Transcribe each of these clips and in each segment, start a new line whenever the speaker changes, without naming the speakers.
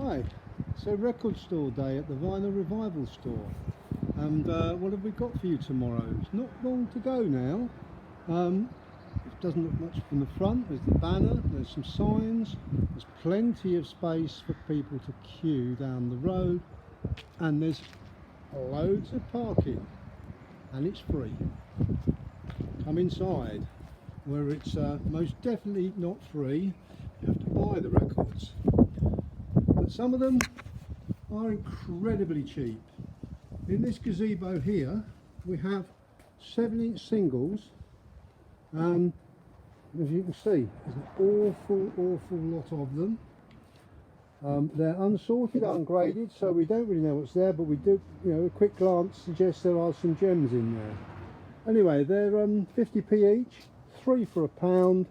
Hi, so record store day at the Vinyl Revival store, and what have we got for you tomorrow? It's not long to go now. It doesn't look much from the front. There's the banner, there's some signs, there's plenty of space for people to queue down the road, and there's loads of parking, and it's free. Come inside, where it's most definitely not free. You have to buy the records. But some of them are incredibly cheap. In this gazebo here we have 7-inch singles, as you can see there's an awful lot of them. They're unsorted, ungraded, so we don't really know what's there, but we do, a quick glance suggests there are some gems in there. Anyway, they're 50p each, 3 for £1,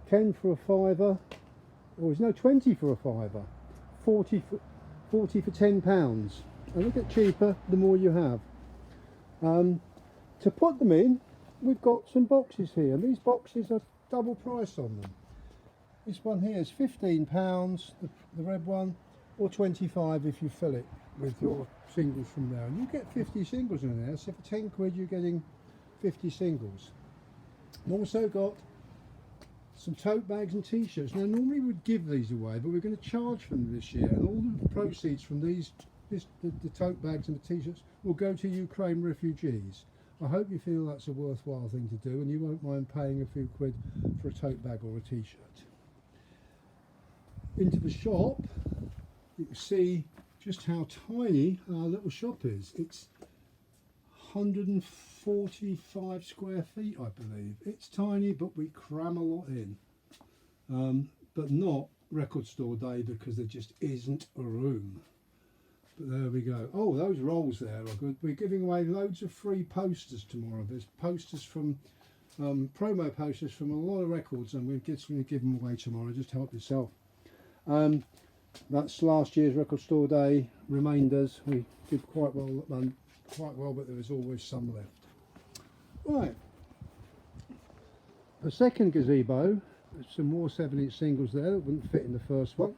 10 for a fiver, or no, 20 for a fiver, 40 for £10, and they get cheaper the more you have. To put them in, we've got some boxes here, and these boxes are double price on them. This one here is £15, the red one, or 25 if you fill it with your singles from there, and you get 50 singles in there, so for 10 quid you're getting 50 singles. We've also got some tote bags and t-shirts. Now normally we'd give these away, but we're going to charge for them this year, and all the proceeds from the tote bags and the t-shirts will go to Ukraine refugees. I hope you feel that's a worthwhile thing to do, and you won't mind paying a few quid for a tote bag or a t-shirt. Into the shop, you can see just how tiny our little shop is. It's 145 square feet, I believe. It's tiny, but we cram a lot in. But not record store day, because there just isn't a room. But there we go. Oh, those rolls there are good. We're giving away loads of free posters tomorrow. There's posters from promo posters from a lot of records, and we're just going to give them away tomorrow. Just help yourself. That's last year's record store day remainders. We did quite well, but there was always some left. Right, the second gazebo, there's some more 7-inch singles there that wouldn't fit in the first one,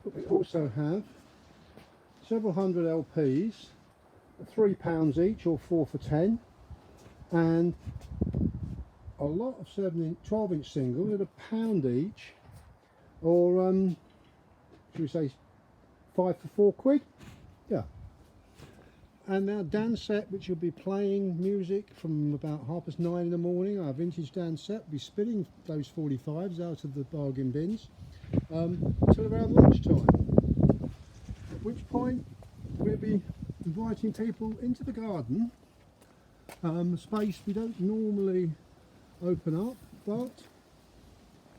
but we also have several hundred LPs at £3 each, or 4 for 10, and a lot of 12-inch singles at £1 each, or should we say 5 for 4 quid? Yeah. And now dance set, which will be playing music from about 9:30 in the morning. Our vintage dance set will be spinning those 45s out of the bargain bins till around lunchtime, at which point we'll be inviting people into the garden, space we don't normally open up, but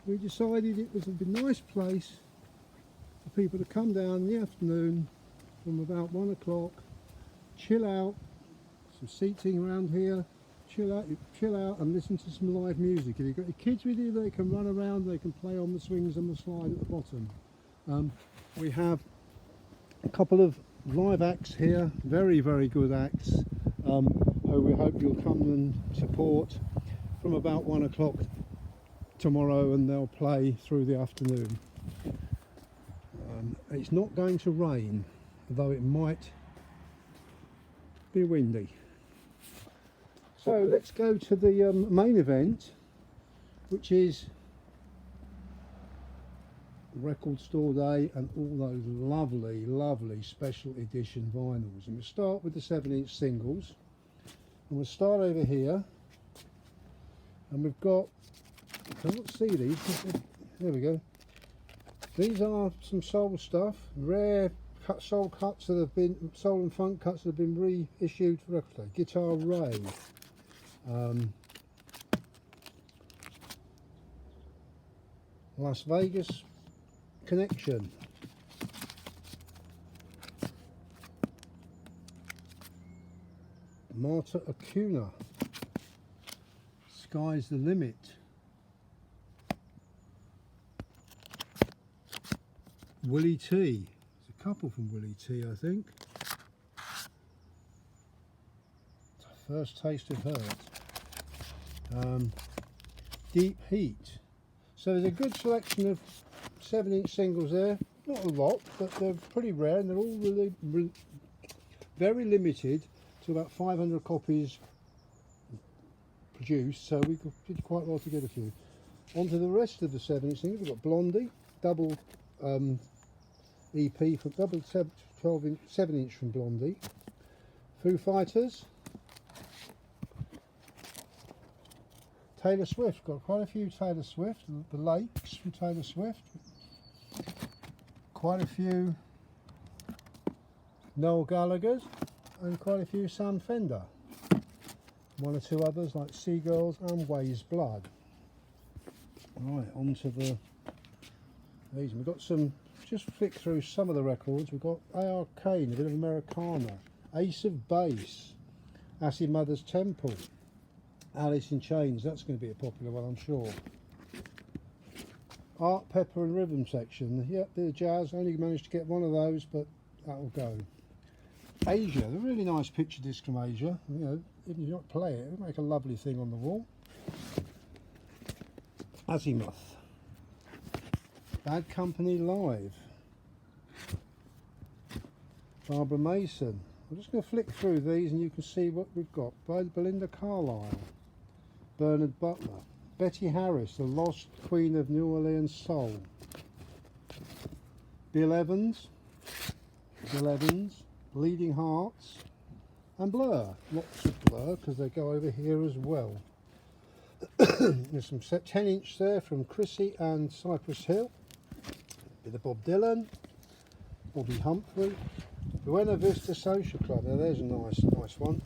we decided it was a nice place for people to come down in the afternoon from about 1 o'clock, chill out, some seating around here, chill out and listen to some live music. If you've got your kids with you, they can run around, they can play on the swings and the slide at the bottom. We have a couple of live acts here, very good acts, who we hope you'll come and support from about 1 o'clock tomorrow, and they'll play through the afternoon. It's not going to rain, though it might be windy. So let's go to the main event, which is record store day and all those lovely special edition vinyls. And we'll start with the 7-inch singles, and we'll start over here, and we've got, I can't see these, there we go. These are some soul stuff, rare soul cuts that have been, soul and funk cuts that have been reissued for record day. Guitar Ray, Las Vegas Connection, Marta Acuna, Sky's the Limit, Willie T. There's a couple from Willie T, I think. First Taste of Hurt. Deep Heat. So there's a good selection of 7-inch singles there. Not a lot, but they're pretty rare, and they're all really very limited to about 500 copies produced, so we did quite well to get a few. On to the rest of the 7-inch singles. We've got Blondie, double EP from double 7-inch from Blondie. Foo Fighters. Taylor Swift, got quite a few Taylor Swift. The Lakes from Taylor Swift. Quite a few Noel Gallagher's, and quite a few Sam Fender. One or two others like Seagulls and Way's Blood. Right, on to these. We've got some, just flick through some of the records. We've got A.R. Kane, a bit of Americana, Ace of Base, Acid Mother's Temple, Alice in Chains, that's going to be a popular one, I'm sure. Art, Pepper and Rhythm section, yep, bit of jazz, only managed to get one of those, but that'll go. Asia, a really nice picture disc from Asia, you know, even if you don't play it, it'll make a lovely thing on the wall. Azimuth, Bad Company Live, Barbara Mason. I'm just going to flick through these and you can see what we've got. Belinda Carlisle, Bernard Butler, Betty Harris, the lost Queen of New Orleans Soul, Bill Evans, Bleeding Hearts, and Blur. Lots of Blur because they go over here as well. There's some 10-inch there from Chrissy and Cypress Hill. Bit of Bob Dylan, Bobby Humphrey, Buena Vista Social Club. Now there's a nice one.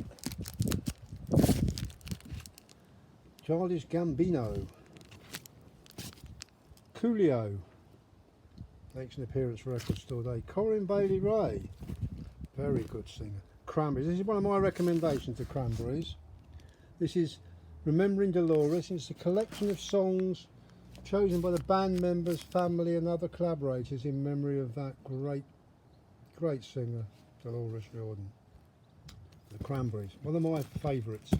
Childish Gambino, Coolio makes an appearance for Record Store Day. Corinne Bailey Ray, very good singer. Cranberries, this is one of my recommendations to Cranberries. This is Remembering Dolores. It's a collection of songs chosen by the band members, family and other collaborators in memory of that great singer, Dolores Jordan. The Cranberries, one of my favourites.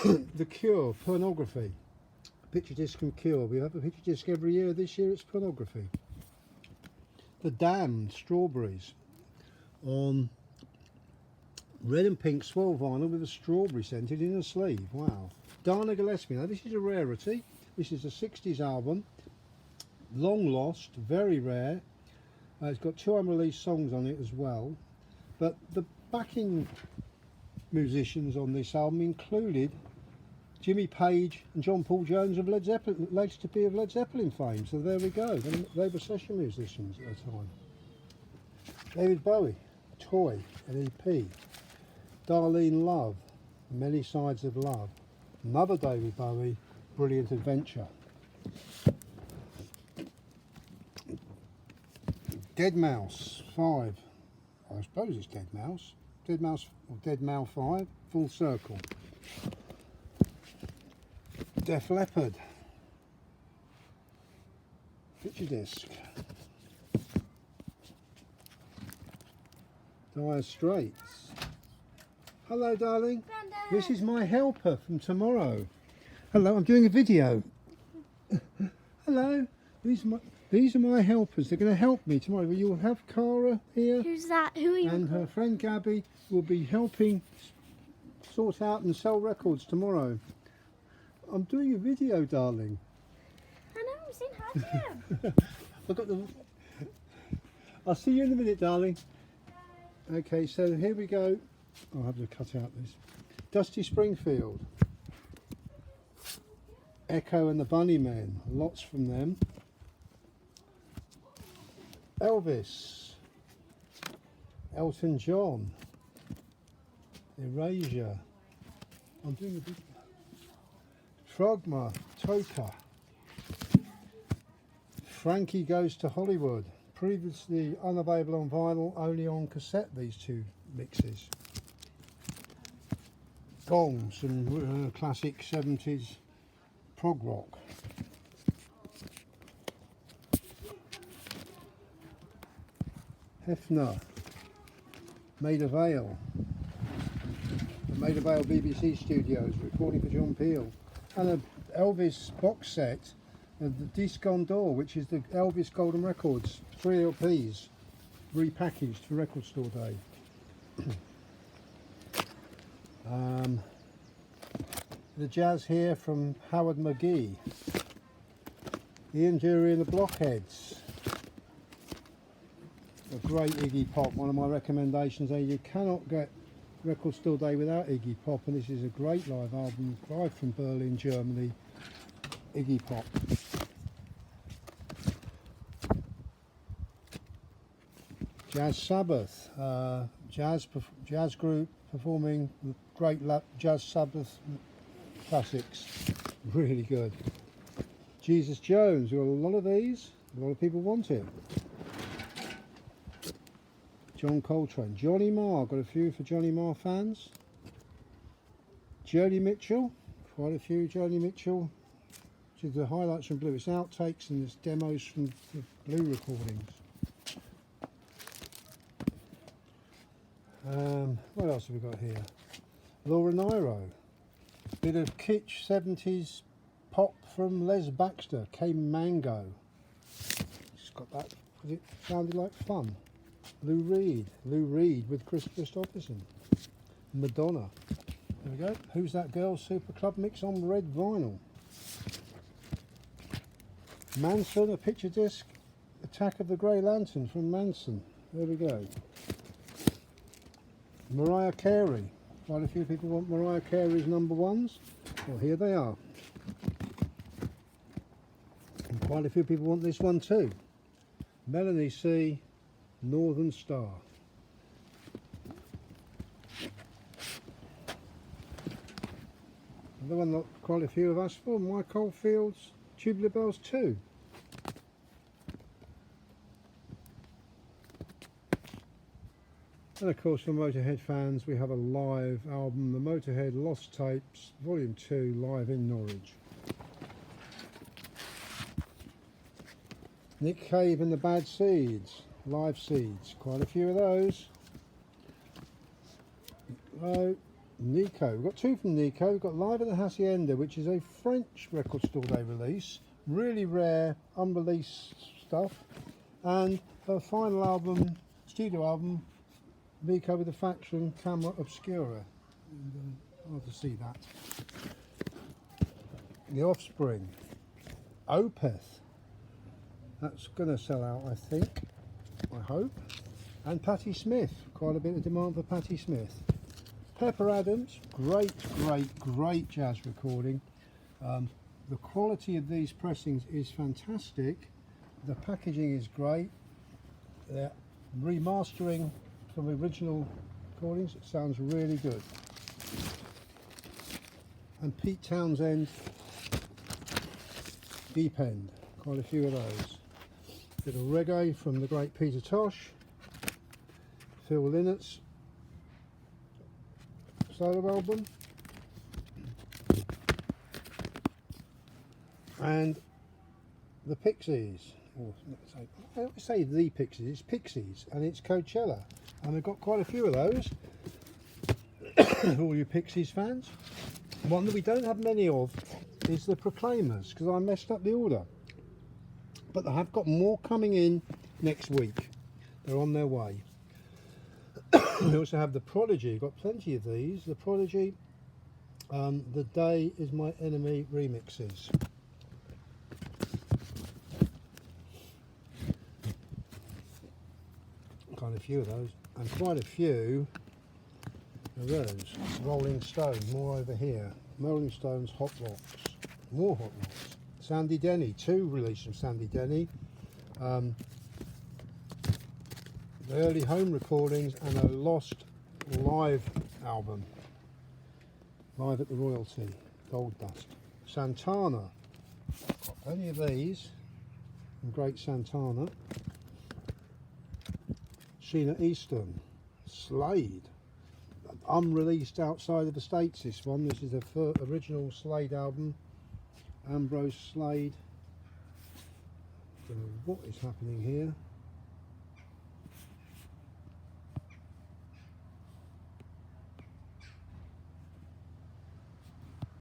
The Cure, Pornography. Picture disc from Cure. We have a picture disc every year. This year it's Pornography. The Damned, Strawberries, on red and pink swell vinyl with a strawberry scented inner sleeve. Wow. Dana Gillespie. Now this is a rarity. This is a 60s album. Long lost, very rare. It's got 2 unreleased songs on it as well. But the backing musicians on this album included Jimmy Page and John Paul Jones of Led Zeppelin, later to be of Led Zeppelin fame. So there we go. They were session musicians at the time. David Bowie, Toy, an EP. Darlene Love, Many Sides of Love. Another David Bowie, Brilliant Adventure. Dead Mouse 5. I suppose it's Dead Mouse. Dead Mouse or Dead Mouse 5. Full Circle. Def Leppard. Picture disc. Dire Straits. Hello, darling.
Grandad.
This is my helper from tomorrow. Hello, I'm doing a video. Hello. These are my helpers. They're going to help me tomorrow. You'll have Cara here.
Who's that? Who are you?
And her friend Gabby will be helping sort out and sell records tomorrow. I'm doing a video, darling.
I know, I'm saying hi to him.
I've got the... I'll see you in a minute, darling. Okay, so here we go. I'll have to cut out this. Dusty Springfield. Echo and the Bunnymen. Lots from them. Elvis. Elton John. Erasure. I'm doing a bit... Frogma, Toka. Frankie Goes to Hollywood. Previously unavailable on vinyl, only on cassette, these 2 mixes. Gong, some classic 70s prog rock. Hefner, Maida Vale. The Maida Vale BBC studios, recording for John Peel. And an Elvis box set, the Disc on Door, which is the Elvis Golden Records 3 LPs repackaged for Record Store Day. The jazz here from Howard McGee. Ian Dury and the Blockheads. A great Iggy Pop, one of my recommendations there. You cannot get Record Store Day without Iggy Pop, and this is a great live album, live from Berlin, Germany. Iggy Pop. Jazz Sabbath, jazz group performing the great Jazz Sabbath classics. Really good. Jesus Jones, we've got a lot of these, a lot of people want it. John Coltrane, Johnny Marr, got a few for Johnny Marr fans. Joni Mitchell, quite a few Joni Mitchell. Which is the highlights from Blue. It's outtakes and it's demos from the Blue recordings. What else have we got here? Laura Nyro, bit of kitsch 70s pop from Les Baxter, Came Mango. It's got that, it sounded like fun. Lou Reed with Chris Christopherson. Madonna. There we go. Who's That Girl? Super Club mix on red vinyl. Manson, a picture disc. Attack of the Grey Lantern from Manson. There we go. Mariah Carey. Quite a few people want Mariah Carey's number ones. Well, here they are. And quite a few people want this one too. Melanie C. Northern Star. Another one that quite a few of us for, Mike Oldfield's Tubular Bells 2. And of course for Motorhead fans we have a live album, the Motorhead Lost Tapes Volume 2 live in Norwich. Nick Cave and the Bad Seeds, live seeds, quite a few of those. Nico, we've got two from Nico. We've got Live at the Hacienda, which is a French Record Store Day release, really rare unreleased stuff, and her final album, studio album, Nico with the Faction, Camera Obscura. Hard to see that. The Offspring, Opeth, that's going to sell out I think, I hope, and Patti Smith, quite a bit of demand for Patti Smith. Pepper Adams, great jazz recording. The quality of these pressings is fantastic, the packaging is great, they're remastering from original recordings, it sounds really good. And Pete Townsend, Deep End, quite a few of those. Bit of reggae from the great Peter Tosh, Phil Lynnett's solo album, and the Pixies, or I don't say the Pixies, it's Pixies, and it's Coachella, and I've got quite a few of those for all you Pixies fans. One that we don't have many of is the Proclaimers, because I messed up the order, but I have got more coming in next week, they're on their way. We also have the Prodigy, got plenty of these. The Prodigy, The Day Is My Enemy remixes. Quite a few of those, and quite a few of those. Rolling Stone, more over here. Rolling Stones Hot Rocks, more Hot Rocks. Sandy Denny, two releases from Sandy Denny. The early home recordings and a lost live album, Live at the Royalty, Gold Dust. Santana, got plenty of these from great Santana. Sheena Easton, Slade, unreleased outside of the States this one, this is the original Slade album, Ambrose Slade. Don't know what is happening here.